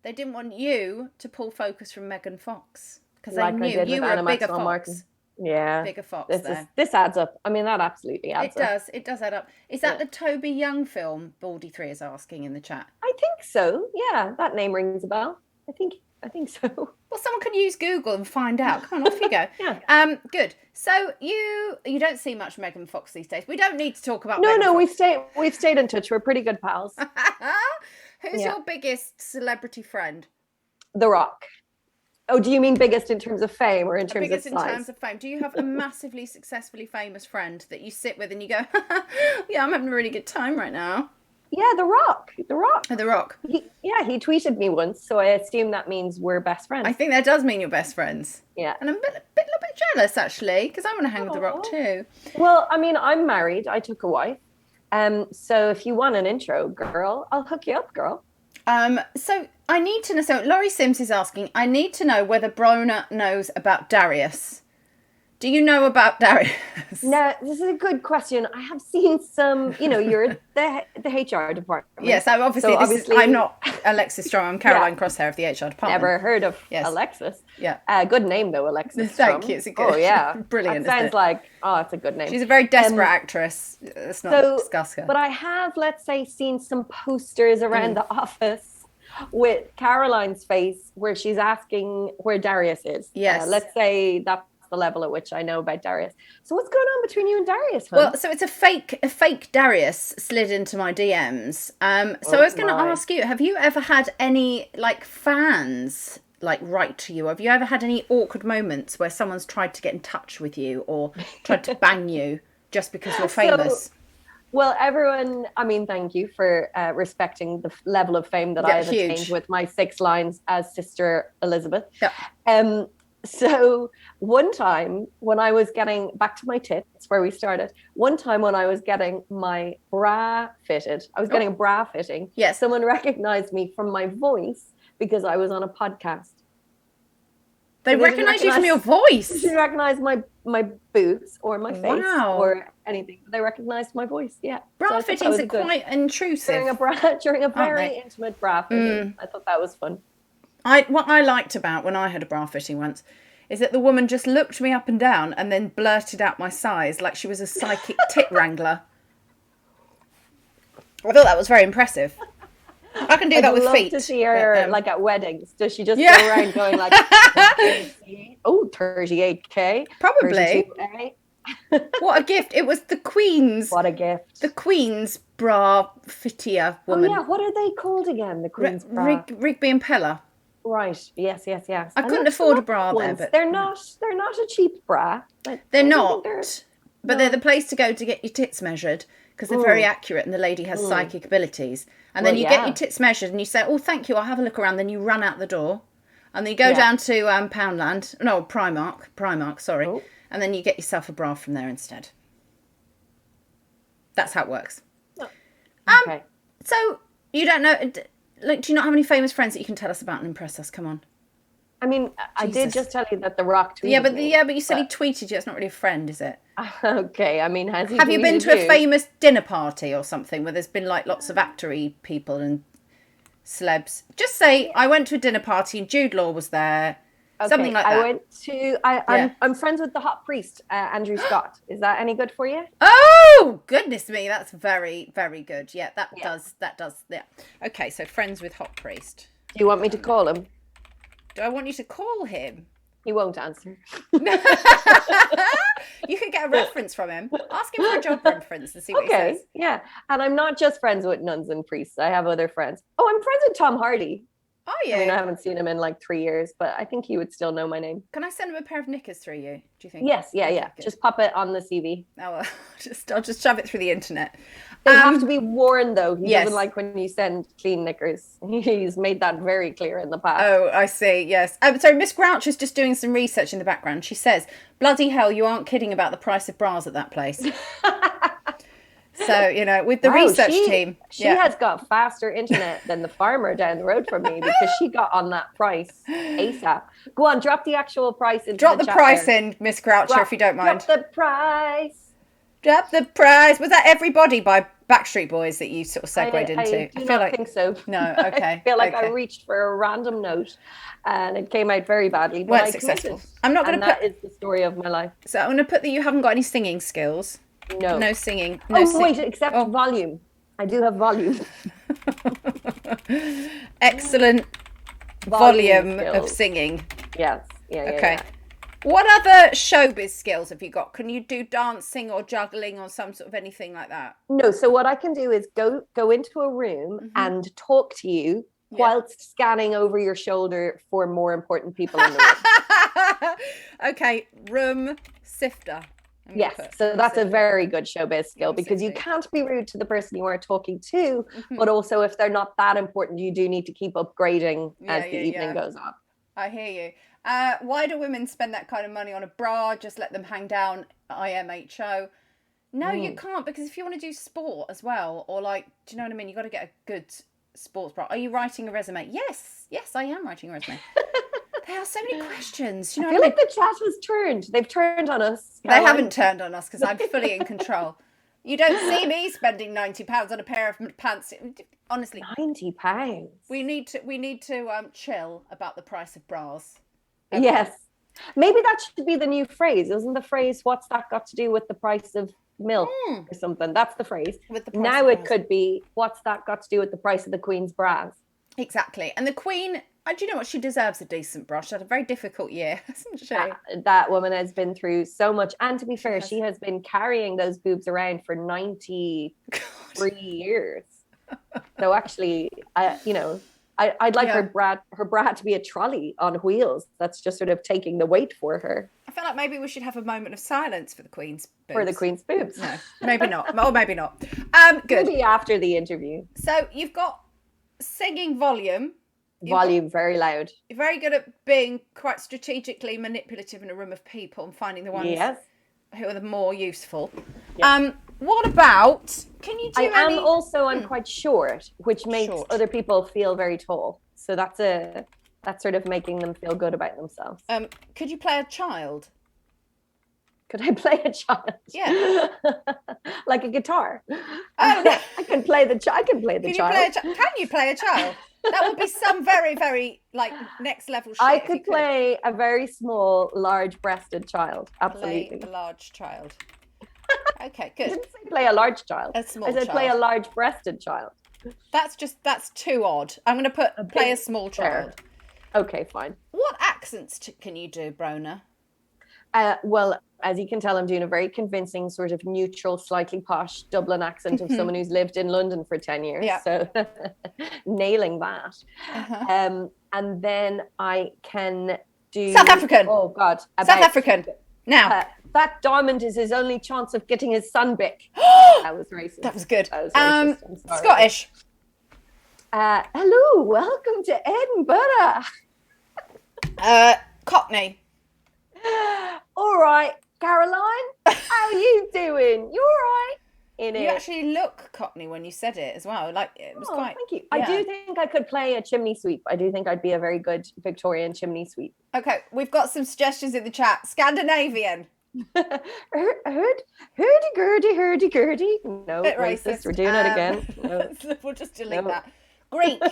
They didn't want you to pull focus from Megan Fox. Because they knew you were a bigger fox. Martin. Yeah. Bigger fox this adds up. I mean, that absolutely adds up. It does add up. Is that the Toby Young film, Baldy3 is asking in the chat? I think so. Yeah, that name rings a bell. I think so. Well, someone can use Google and find out. Come on, off you go. Yeah. Good. So you don't see much Megan Fox these days. We don't need to talk about Megan Fox. We've stayed in touch. We're pretty good pals. Who's your biggest celebrity friend? The Rock. Oh, do you mean biggest in terms of fame or in terms of size? Biggest in terms of fame. Do you have a massively successfully famous friend that you sit with and you go, yeah, I'm having a really good time right now? Yeah, The Rock. The Rock. He tweeted me once, so I assume that means we're best friends. I think that does mean you're best friends. Yeah. And I'm a little bit jealous, actually, because I want to hang with The Rock too. Well, I mean, I'm married. I took a wife. So if you want an intro, girl, I'll hook you up, girl. So I need to know. So Laurie Sims is asking, I need to know whether Brona knows about Darius. Do you know about Darius? No, this is a good question. I have seen some, you're the HR department. Yes, obviously I'm not Alexis Strong. I'm Caroline Crosshair of the HR department. Never heard of Alexis. Yeah. Good name though, Alexis. Thank you. It's a good, brilliant. That sounds like, it's a good name. She's a very desperate actress. Let's not discuss her. But I have, let's say, seen some posters around the office with Caroline's face where she's asking where Darius is. Yes. Let's say that's the level at which I know about Darius. So what's going on between you and Darius, hun? Well, so it's a fake Darius slid into my DMs. I was going to ask you, have you ever had any fans write to you? Have you ever had any awkward moments where someone's tried to get in touch with you or tried to bang you just because you're famous? Well, everyone, I mean, thank you for respecting the level of fame that I have attained with my 6 lines as Sister Elizabeth. Yeah. So one time when I was getting back to my tits where we started, one time when I was getting my bra fitted, getting a bra fitting. Yes. Someone recognized me from my voice because I was on a podcast. They recognize you from your voice. They didn't recognize my boobs or my face or anything. They recognized my voice. Yeah. Bra fittings are quite intrusive. During a very intimate bra fitting. I thought that was fun. What I liked about when I had a bra fitting once is that the woman just looked me up and down and then blurted out my size like she was a psychic tit wrangler. I thought that was very impressive. I can do that with feet. I'd love to see her at weddings. Does she just go around going like, 38K? Probably. What a gift. It was the Queen's. What a gift. The Queen's bra fittier woman. Oh yeah, what are they called again? The Queen's bra. Rigby and Peller. Right. Yes. I couldn't afford a bra there, but they're not a cheap bra. They're not. But they're the place to go to get your tits measured because they're very accurate and the lady has psychic abilities. And then you get your tits measured and you say, "Oh, thank you, I'll have a look around." Then you run out the door, and then you go down to Primark, sorry, and then you get yourself a bra from there instead. That's how it works. Okay. So you don't know? Do you not have any famous friends that you can tell us about and impress us? Come on. I mean, I did just tell you that The Rock tweeted me. But you said he tweeted you. It's not really a friend, is it? Okay, I mean, have you been to a famous dinner party or something where there's been lots of actor-y people and celebs? Just say, I went to a dinner party and Jude Law was there. Okay, something like that. I'm friends with the hot priest, Andrew Scott. Is that any good for you? Oh, goodness me. That's very, very good. Yeah, that does. Yeah. Okay, so friends with hot priest. Do you want me to call him? Do I want you to call him? He won't answer. You could get a reference from him. Ask him for a job reference and see what he says. Yeah. And I'm not just friends with nuns and priests. I have other friends. Oh, I'm friends with Tom Hardy. Are you? I mean, I haven't seen him in like 3 years, but I think he would still know my name. Can I send him a pair of knickers through you? Do you think? Yes, yeah, Okay, yeah. good. Just pop it on the CV. Oh, I'll just shove it through the internet. They have to be worn, though. He doesn't like when you send clean knickers. He's made that very clear in the past. Oh, I see. Yes. So Miss Grouch is just doing some research in the background. She says, "Bloody hell, you aren't kidding about the price of bras at that place." So, you know, with the research team. She has got faster internet than the farmer down the road from me, because she got on that price ASAP. Go on, drop the actual price into Drop the price there. in, Miss Groucher, if you don't mind. Drop the price. Drop the price. Was that Everybody by Backstreet Boys that you sort of segued into? I do not think so. No, okay. I feel like I reached for a random note and it came out very badly. But weren't successful. I'm not going to put... that is the story of my life. So I'm going to put that you haven't got any singing skills. No. No singing. Wait, except volume. I do have volume. Excellent volume of singing. Yes. Yeah. Okay. Yeah. What other showbiz skills have you got? Can you do dancing or juggling or some sort of anything like that? No. So what I can do is go into a room and talk to you whilst scanning over your shoulder for more important people in the room. Okay. Room sifter. Yes, so that's a very good showbiz skill, because you can't be rude to the person you are talking to, but also if they're not that important, you do need to keep upgrading as the evening goes on. I hear you. Why do women spend that kind of money on a bra? Just let them hang down, IMHO. No, you can't, because if you want to do sport as well, or like, do you know what I mean? You've got to get a good sports bra. Are you writing a resume? Yes, I am writing a resume. There are so many questions. You know, I feel like the chat has turned. They've turned on us. They haven't turned on us because I'm fully in control. You don't see me spending £90 on a pair of pants. Honestly, £90. We need to chill about the price of bras. Okay. Yes, maybe that should be the new phrase. Isn't the phrase "What's that got to do with the price of milk" or something? That's the phrase. Now it could be "What's that got to do with the price of the Queen's bras?" Exactly, and the Queen. Do you know what? She deserves a decent bra. She had a very difficult year, hasn't she? That woman has been through so much. And to be fair, she has been carrying those boobs around for 93 years. So actually, I'd like her bra to be a trolley on wheels. That's just sort of taking the weight for her. I feel like maybe we should have a moment of silence for the Queen's boobs. For the Queen's boobs. No, maybe not. Or maybe not. Good. Maybe after the interview. So you've got singing volume. Volume very loud. You're very good at being quite strategically manipulative in a room of people and finding the ones who are the more useful. Yes. What about, can you do I'm quite short, which makes other people feel very tall. So that's sort of making them feel good about themselves. Could you play a child? Could I play a child? Yeah. Like a guitar. Oh, no. I can play the child. Can you play a child? That would be some very, very like next level shit. I could play a very small, large-breasted child. Absolutely. Play a large child. Okay, good. I didn't say play a large child. A small child. I said play a large-breasted child. That's too odd. I'm going to play a small child. Okay, fine. What accents can you do, Brona? Well, as you can tell, I'm doing a very convincing sort of neutral, slightly posh Dublin accent of someone who's lived in London for 10 years. Yeah. So nailing that. And then I can do... South African. Oh, God. South African. Now. That diamond is his only chance of getting his sun back. That was racist. That was good. That was racist. I'm sorry. Scottish. Hello, welcome to Edinburgh. Cockney. All right, Caroline, how are you doing? You all right? You actually look Cockney when you said it as well. Like it was quite. Thank you. Yeah. I do think I could play a chimney sweep. I do think I'd be a very good Victorian chimney sweep. Okay, we've got some suggestions in the chat. Scandinavian. Hurdy-gurdy. No, bit racist. We're doing it again. No. We'll just delete that. Greek.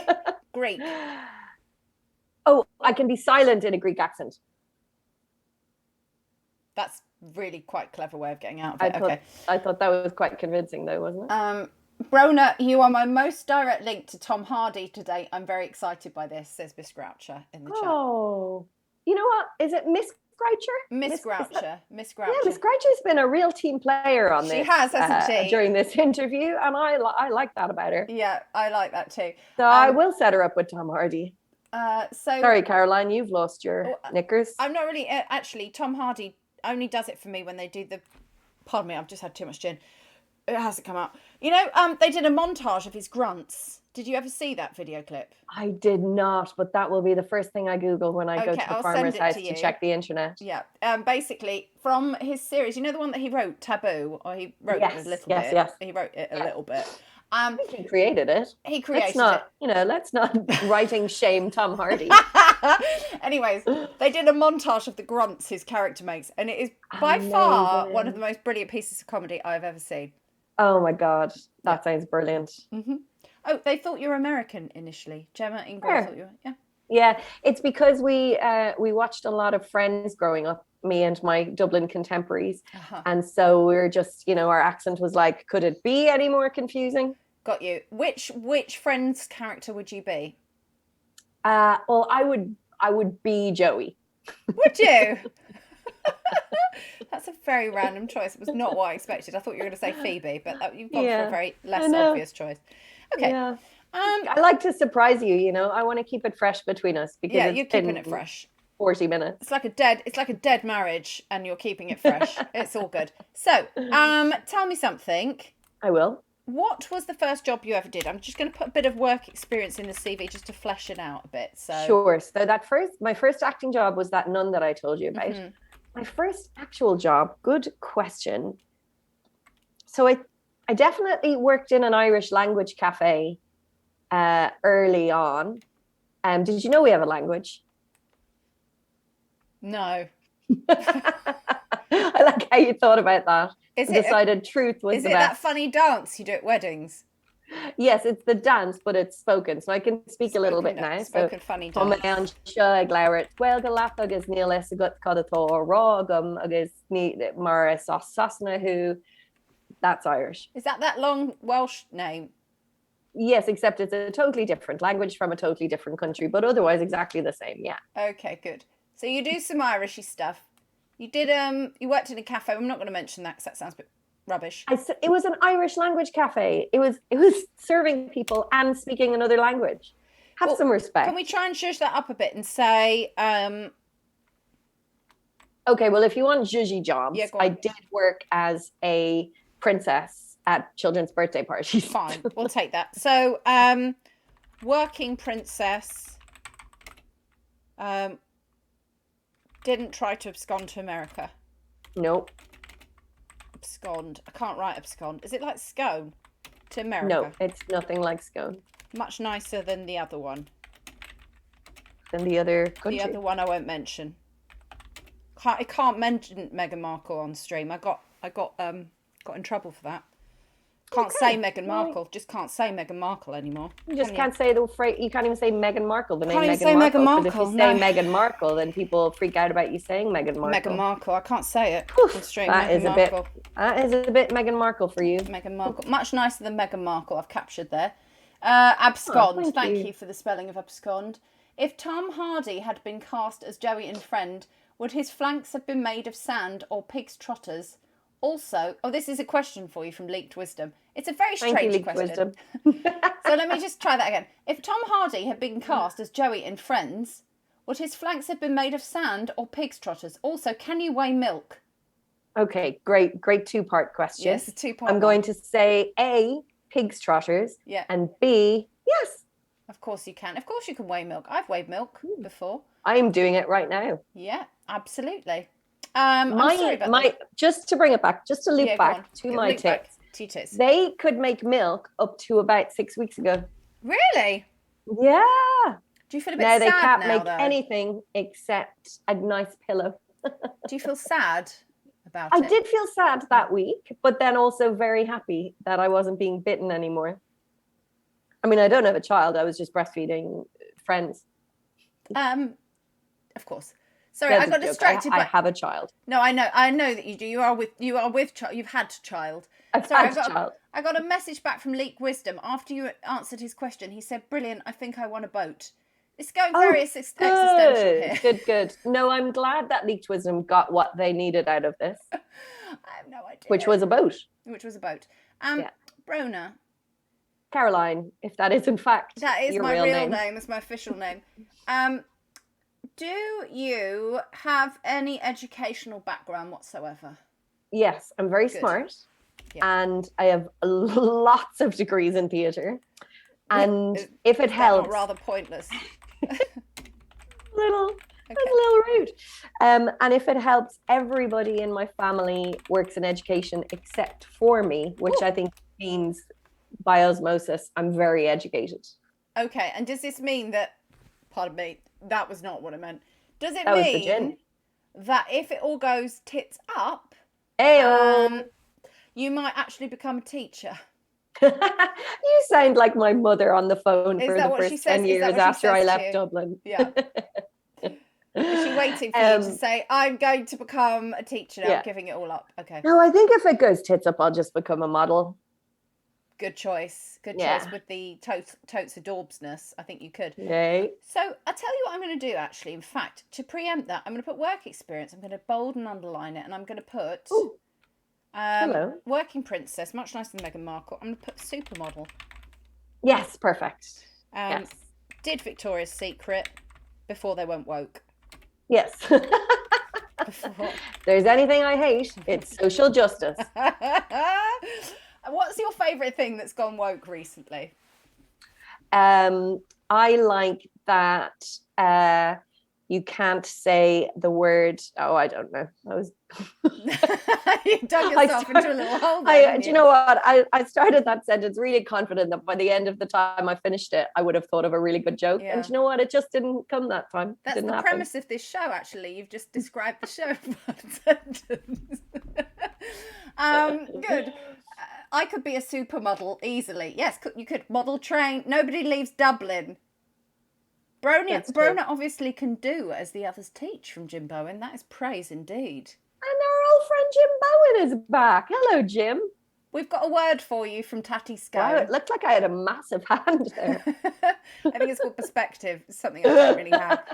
Oh, I can be silent in a Greek accent. That's really quite a clever way of getting out of it. I thought that was quite convincing, though, wasn't it? Brona, you are my most direct link to Tom Hardy today. I'm very excited by this, says Miss Groucher in the chat. Oh, you know what? Is it Miss Groucher? Miss Groucher. Yeah, Miss Groucher's been a real team player on this. She has, hasn't she? During this interview, and I like that about her. Yeah, I like that too. So I will set her up with Tom Hardy. Sorry, Caroline, you've lost your knickers. I'm not really actually. Tom Hardy only does it for me when they do the. Pardon me, I've just had too much gin. It hasn't come out. You know, they did a montage of his grunts. Did you ever see that video clip? I did not, but that will be the first thing I Google when I go to the farmer's house to check the internet. Yeah. Basically, from his series, you know the one that he wrote, Taboo, or he wrote it a little bit. Yes. He wrote it a little bit. I think he created it. Let's not writing shame Tom Hardy. Anyways, they did a montage of the grunts his character makes, and it is by far one of the most brilliant pieces of comedy I've ever seen. Oh my God, that sounds brilliant. Mm-hmm. Oh, they thought you were American initially. Gemma, Ingrid thought you were, Yeah, it's because we watched a lot of Friends growing up, me and my Dublin contemporaries. And so we were just, our accent was like, could it be any more confusing? Got you. Which Friends character would you be? Well, I would be Joey. Would you? That's a very random choice. It was not what I expected. I thought you were going to say Phoebe, but you've gone for a very less obvious choice. Okay. Yeah. I like to surprise you, I want to keep it fresh between us because you're keeping it fresh. 40 minutes. It's like a dead marriage and you're keeping it fresh. It's all good. So, tell me something. I will. What was the first job you ever did? I'm just going to put a bit of work experience in the CV just to flesh it out a bit. So sure. So my first acting job was that nun that I told you about. Mm-hmm. My first actual job, good question. So I definitely worked in an Irish language cafe early on. Did you know we have a language? No. I like how you thought about that. Decided truth was the best. Is it that funny dance you do at weddings? Yes, it's the dance, but it's spoken, so I can speak a little bit now. Spoken funny dance. Well, the lap agus Niels got cadato rogum agus Mara Sasnahu. That's Irish. Is that long Welsh name? Yes, except it's a totally different language from a totally different country, but otherwise exactly the same. Yeah. Okay, good. So you do some Irishy stuff. You did you worked in a cafe. I'm not going to mention that because that sounds a bit rubbish. It was an Irish language cafe. It was serving people and speaking another language. Have some respect. Can we try and shush that up a bit and say okay, well, if you want zhuzhy jobs, I did work as a princess at children's birthday parties. Fine, we'll take that. So, working princess, didn't try to abscond to America. Nope. Abscond. I can't write abscond. Is it like scone to America? No, it's nothing like scone. Much nicer than the other one. Than the other country. The other one I won't mention. I can't mention Meghan Markle on stream. I got in trouble for that. Can't say Meghan Markle. Just can't say Meghan Markle anymore. You just can't say the phrase. You can't even say Meghan Markle. The name Meghan Markle. Markle. But if you say Meghan Markle, then people freak out about you saying Meghan Markle. Meghan Markle. I can't say it. On stream. That is a bit Meghan Markle for you. Meghan Markle. Much nicer than Meghan Markle. I've captured there. Abscond. Thank you for the spelling of abscond. If Tom Hardy had been cast as Joey in Friend, would his flanks have been made of sand or pig's trotters? Also, this is a question for you from Leaked Wisdom. It's a very strange question. So let me just try that again. If Tom Hardy had been cast as Joey in Friends, would his flanks have been made of sand or pig's trotters? Also, can you weigh milk? Okay, great two-part question. Yes, a two-part. I'm going to say A, pig's trotters, and B, yes. Of course you can. Of course you can weigh milk. I've weighed milk before. I'm doing it right now. Yeah, absolutely. I'm sorry about that. Just to bring it back, just to loop back to my tits. They could make milk up to about 6 weeks ago. Really? Yeah. Do you feel a bit sad now? They can't make anything except a nice pillow. Do you feel sad about it? I did feel sad that week, but then also very happy that I wasn't being bitten anymore. I mean, I don't have a child. I was just breastfeeding Friends. Of course. Sorry, I got distracted. I have a child. No, I know that you do. You are with child. You've had child. I've had a child. I got a message back from Leak Wisdom after you answered his question. He said, "Brilliant! I think I want a boat." It's going very existential here. Good. No, I'm glad that Leaked Wisdom got what they needed out of this. I have no idea. Which was a boat. Brona, Caroline, if that is in fact that is your my real name. It's my official name. Do you have any educational background whatsoever? Yes, I'm very smart, and I have lots of degrees in theatre. And if it helps, not rather pointless. That's a little rude. And if it helps, everybody in my family works in education except for me, which I think means by osmosis, I'm very educated. Okay, and does this mean that, pardon me, that was not what I meant. Does it mean that if it all goes tits up, you might actually become a teacher? You sound like my mother on the phone for the first 10 years after I left Dublin. Yeah. Is she waiting for you to say, I'm going to become a teacher now, giving it all up? Okay. No, I think if it goes tits up, I'll just become a model. Good choice. Good choice with the totes adorbsness. I think you could. Yay. So I'll tell you what I'm going to do, actually. In fact, to preempt that, I'm going to put work experience. I'm going to bold and underline it, and I'm going to put working princess, much nicer than Meghan Markle. I'm going to put supermodel. Yes, perfect. Yes. Did Victoria's Secret before they went woke. Yes. There's anything I hate, it's social justice. What's your favourite thing that's gone woke recently? I like that you can't say the word. Oh, I don't know. You dug yourself into a little hole there. Do you know what? I started that sentence really confident that by the end of the time I finished it, I would have thought of a really good joke. Yeah. And do you know what? It just didn't come that time. That's the premise of this show, actually. You've just described the show in one sentence. Good. I could be a supermodel easily. Yes, you could. Model train. Nobody leaves Dublin. Brona obviously can do as the others teach from Jim Bowen. That is praise indeed. And our old friend Jim Bowen is back. Hello, Jim. We've got a word for you from Tatty Scone. Wow, it looked like I had a massive hand there. I think it's called perspective. It's something I don't really have.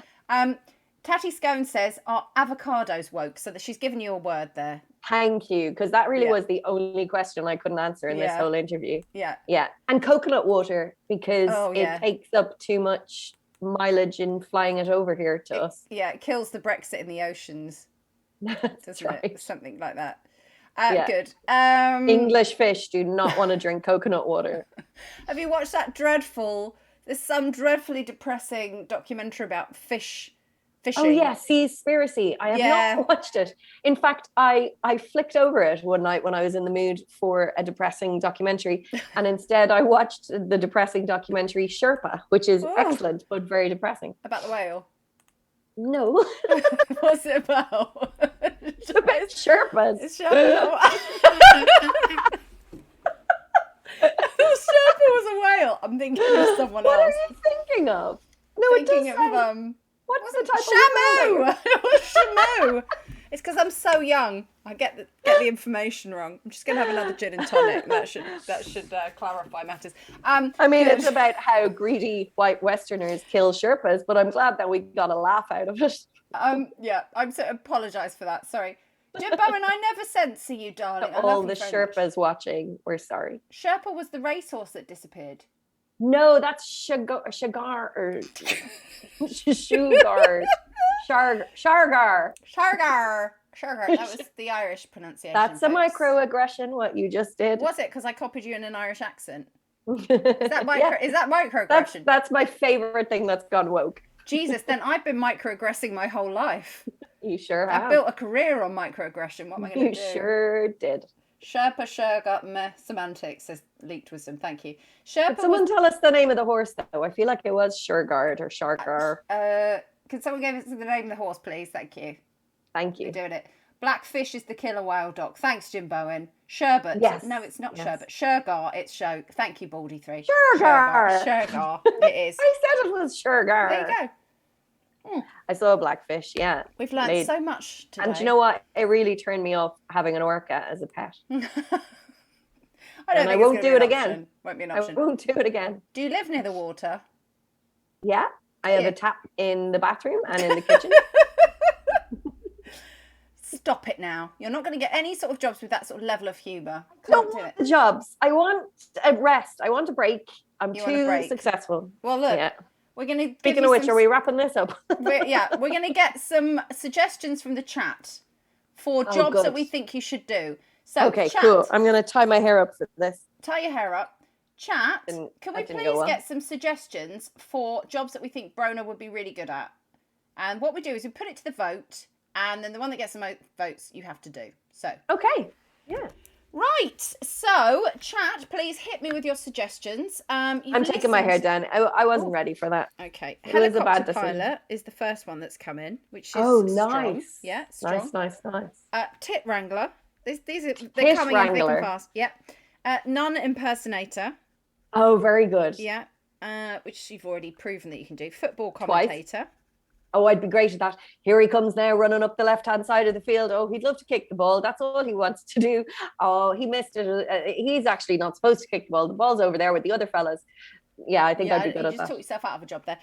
Tatty Scone says, are avocados woke? So that she's given you a word there. Thank you, because that really was the only question I couldn't answer in this whole interview. Yeah. Yeah. And coconut water, because it takes up too much mileage in flying it over here to us. Yeah, it kills the Brexit in the oceans. That's right. It? Something like that. Good. English fish do not want to drink coconut water. Have you watched that there's some dreadfully depressing documentary about fishing? Oh yeah, Seaspiracy. I have not watched it. In fact, I flicked over it one night when I was in the mood for a depressing documentary, and instead I watched the depressing documentary Sherpa, which is excellent but very depressing. About the whale? No. What's it about? It's about Sherpas. It's Sherpa. Sherpa was a whale. I'm thinking of someone else. What are you thinking of? No, thinking of what's the type of Shamu? It's because I'm so young. I get the information wrong. I'm just going to have another gin and tonic. That should clarify matters. It's about how greedy white Westerners kill Sherpas, but I'm glad that we got a laugh out of it. I'm so apologise for that. Sorry. Jim Bowen, I never censor you, darling. All the Sherpas watching, we're sorry. Sherpa was the racehorse that disappeared. No, that's Shargar. That was the Irish pronunciation. That's a microaggression, what you just did. Was it? Because I copied you in an Irish accent. Is that microaggression? That's my favourite thing that's gone woke. Jesus, then I've been microaggressing my whole life. You sure have. I built a career on microaggression. What am I going to do? You sure did. Sherpa meh semantics, says Leaked Wisdom. Thank you. Could someone tell us the name of the horse, though? I feel like it was Shergard or Shargar. Could someone give us the name of the horse, please? Thank you. Thank you. We're doing it. Blackfish is the killer whale dog. Thanks, Jim Bowen. Sherbet. Yes. No, it's not Sherbet. Shergar. It's show. Thank you, Baldy3. Shergar. It is. I said it was Shergar. There you go. I saw a blackfish, yeah. We've learned so much today. And you know what? It really turned me off having an orca as a pet. I won't do it again. Won't be an option. I won't do it again. Do you live near the water? Yeah. I have a tap in the bathroom and in the kitchen. Stop it now. You're not going to get any sort of jobs with that sort of level of humour. I don't want the jobs. I want a rest. I want a break. I'm too successful. Well, look, we're going to. Speaking of which, are we wrapping this up? we're going to get some suggestions from the chat for jobs that we think you should do. So, okay, chat, cool. I'm going to tie my hair up for this. Tie your hair up. Chat, can we please get some suggestions for jobs that we think Brona would be really good at? And what we do is we put it to the vote, and then the one that gets the most votes, you have to do. So. Okay. Yeah. Right. So, chat, please hit me with your suggestions. I'm taking my hair down. I wasn't ready for that. Okay. It was a bad Helicopter decision. Pilot is the first one that's come in, which is nice. strong. Yeah, strong. Nice. Tit Wrangler. They're Tit coming Wrangler. in thick and fast. Yeah. Nun Impersonator. Oh, very good. Yeah. Which you've already proven that you can do. Football Commentator. Twice. Oh, I'd be great at that. Here he comes now, running up the left-hand side of the field. Oh, he'd love to kick the ball. That's all he wants to do. Oh, he missed it. He's actually not supposed to kick the ball. The ball's over there with the other fellas. Yeah, I think I'd be good at that. You just took yourself out of a job there.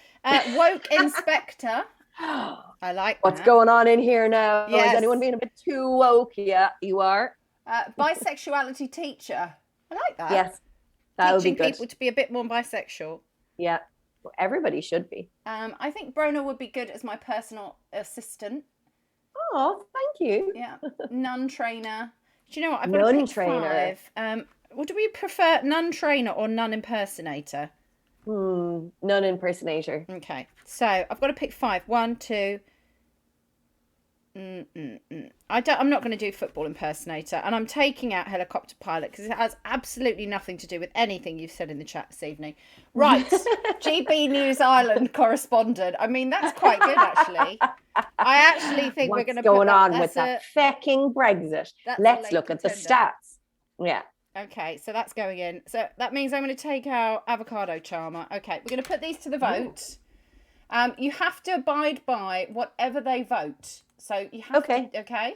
Woke Inspector. I like What's going on in here now? Yes. Is anyone being a bit too woke? Yeah, you are. Bisexuality Teacher. I like that. Yes, that would be good. Teaching people to be a bit more bisexual. Yeah. Everybody should be. I think Brona would be good as my personal assistant. Oh, thank you. Yeah. Nun trainer. Do you know what? I've got to pick 5. Well, do we prefer nun trainer or nun impersonator? Nun impersonator. Okay. So I've got to pick 5. 1, 2. I'm not going to do football impersonator, and I'm taking out helicopter pilot because it has absolutely nothing to do with anything you've said in the chat this evening. Right, GB News Ireland correspondent. I mean, that's quite good actually. I actually think we're going to going on with that fucking Brexit. Let's look at the stats. Yeah. Okay, so that's going in. So that means I'm going to take out avocado charmer. Okay, we're going to put these to the vote. You have to abide by whatever they vote. So you have to, okay?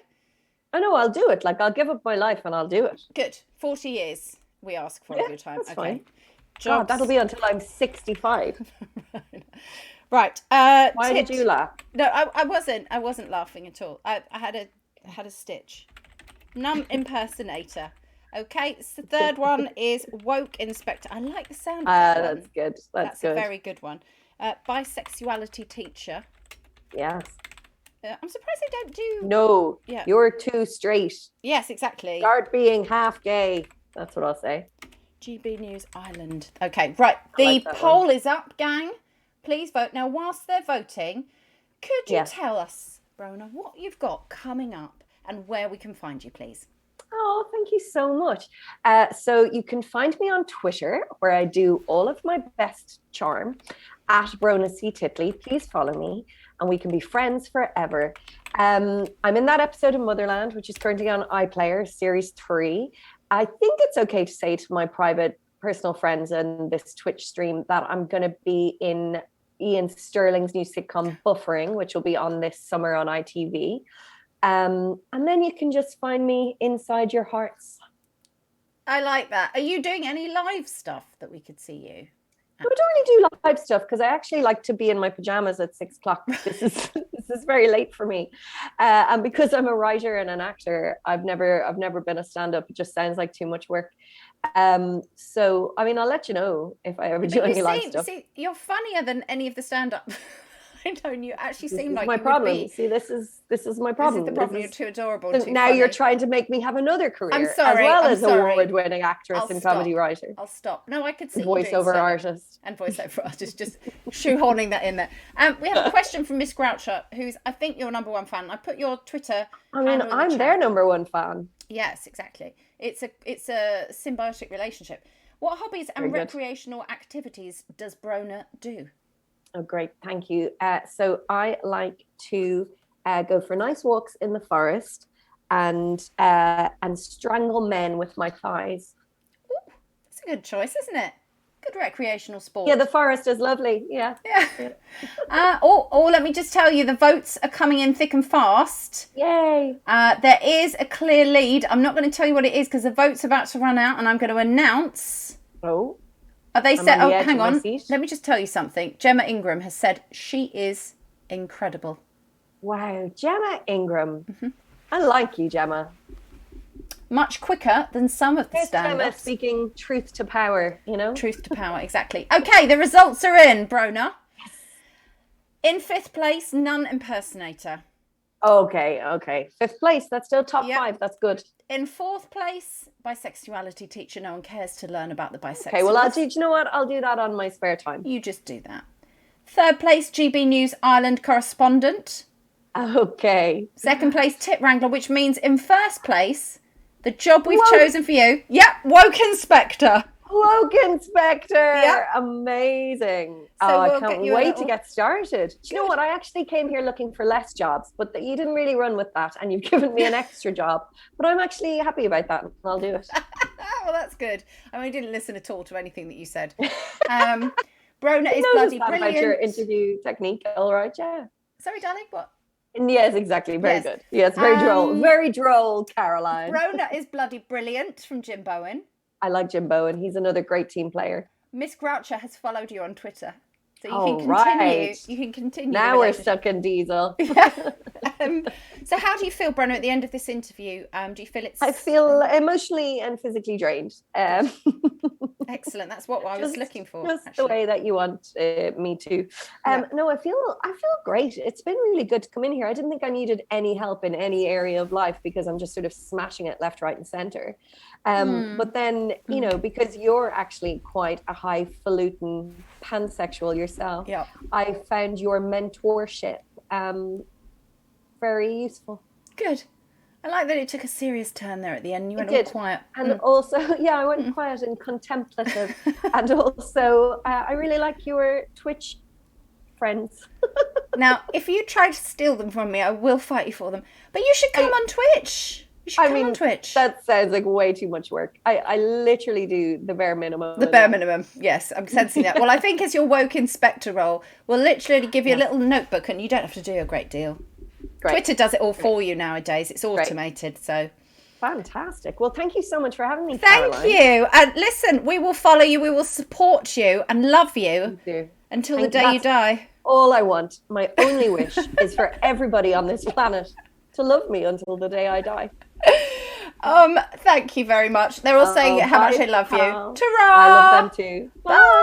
I know, I'll do it. Like, I'll give up my life and I'll do it. Good. 40 years we ask for your time. That's fine. God, that'll be until I'm 65. Right. Why did you laugh? No, I wasn't laughing at all. I had a stitch. Nun impersonator. Okay, so the third one is woke inspector. I like the sound of that one. That's good. That's good. A very good one. Bisexuality teacher. Yes. I'm surprised they don't do... No, you're too straight. Yes, exactly. Start being half gay. That's what I'll say. GB News Ireland. Okay, right. The poll is up, gang. Please vote. Now, whilst they're voting, could you tell us, Brona, what you've got coming up and where we can find you, please? Oh, thank you so much. So you can find me on Twitter, where I do all of my best charm, at Brona Titley. Please follow me, and we can be friends forever. I'm in that episode of Motherland, which is currently on iPlayer, Series 3. I think it's okay to say to my private, personal friends and this Twitch stream that I'm going to be in Ian Sterling's new sitcom, Buffering, which will be on this summer on ITV. And then you can just find me inside your hearts. I like that. Are you doing any live stuff that we could see you? I don't really do live stuff because I actually like to be in my pajamas at 6 o'clock. This is very late for me, and because I'm a writer and an actor, I've never been a stand-up. It just sounds like too much work. So I mean, I'll let you know if I ever do any live stuff. See, you're funnier than any of the stand-up. I know, you actually seem like my problem. See, this is my problem. This is the problem. You're too adorable. Now you're trying to make me have another career. I'm sorry. As well as award-winning actress and comedy writer. I'll stop. No, I could see voiceover artist and voiceover artist. Just shoehorning that in there. We have a question from Miss Groucher, who's I think your number one fan. I put your Twitter. I mean, I'm their number one fan. Yes, exactly. It's a symbiotic relationship. What hobbies and recreational activities does Brona do? Oh, great. Thank you. So I like to go for nice walks in the forest and strangle men with my thighs. Ooh, that's a good choice, isn't it? Good recreational sport. Yeah, the forest is lovely. Yeah. Let me just tell you, the votes are coming in thick and fast. Yay. There is a clear lead. I'm not going to tell you what it is because the vote's about to run out and I'm going to announce... Oh. Are they said? Oh, hang on. Let me just tell you something. Gemma Ingram has said she is incredible. Wow, Gemma Ingram. Mm-hmm. I like you, Gemma. Much quicker than some of the stand-ups. Gemma speaking truth to power, you know? Truth to power, exactly. Okay, the results are in, Brona. Yes. In 5th place, nun impersonator. Okay. 5th place, that's still top 5. That's good. In 4th place, bisexuality teacher. No one cares to learn about the bisexuals. Okay, well, do you know what? I'll do that on my spare time. You just do that. 3rd place, GB News Ireland correspondent. Okay. 2nd place, tip wrangler, which means in 1st place, the job we've chosen for you. Yep, woke inspector. Woke inspector. Yep. Amazing. So I can't wait to get started. Do you know what? I actually came here looking for less jobs, but you didn't really run with that, and you've given me an extra job. But I'm actually happy about that, and I'll do it. Well, that's good. I mean, I didn't listen at all to anything that you said. Brona is bloody brilliant. About your interview technique, all right? Yeah. Sorry, darling. What? Yes, exactly. Very good. Yes, very droll. Very droll, Caroline. Brona is bloody brilliant from Jim Bowen. I like Jim Bowen. He's another great team player. Miss Groucher has followed you on Twitter. So you can continue. Right. You can continue. Now we're stuck in Diesel. So how do you feel, Brona, at the end of this interview? Do you feel it's... I feel emotionally and physically drained. Excellent. That's what I was looking for. Just the way that you want me to. No, I feel great. It's been really good to come in here. I didn't think I needed any help in any area of life because I'm just sort of smashing it left, right, and center. But then, you know, because you're actually quite a highfalutin pansexual yourself, I found your mentorship very useful. Good. I like that it took a serious turn there at the end. You went all quiet. And also, I went quiet and contemplative. And also, I really like your Twitch friends. Now, if you try to steal them from me, I will fight you for them. But you should come on Twitch. You should come on Twitch. That sounds like way too much work. I literally do the bare minimum. The bare minimum, yes. I'm sensing that. Well, I think as your woke inspector role, we'll literally give you a little notebook and you don't have to do a great deal. Great. Twitter does it all for you nowadays. It's automated, so... Fantastic. Well, thank you so much for having me, Caroline. Thank you. And listen, we will follow you, we will support you and love you until the day you die. All I want, my only wish, is for everybody on this planet to love me until the day I die. Thank you very much. They're all saying how much I love you. Ta-ra! I love them too. Bye.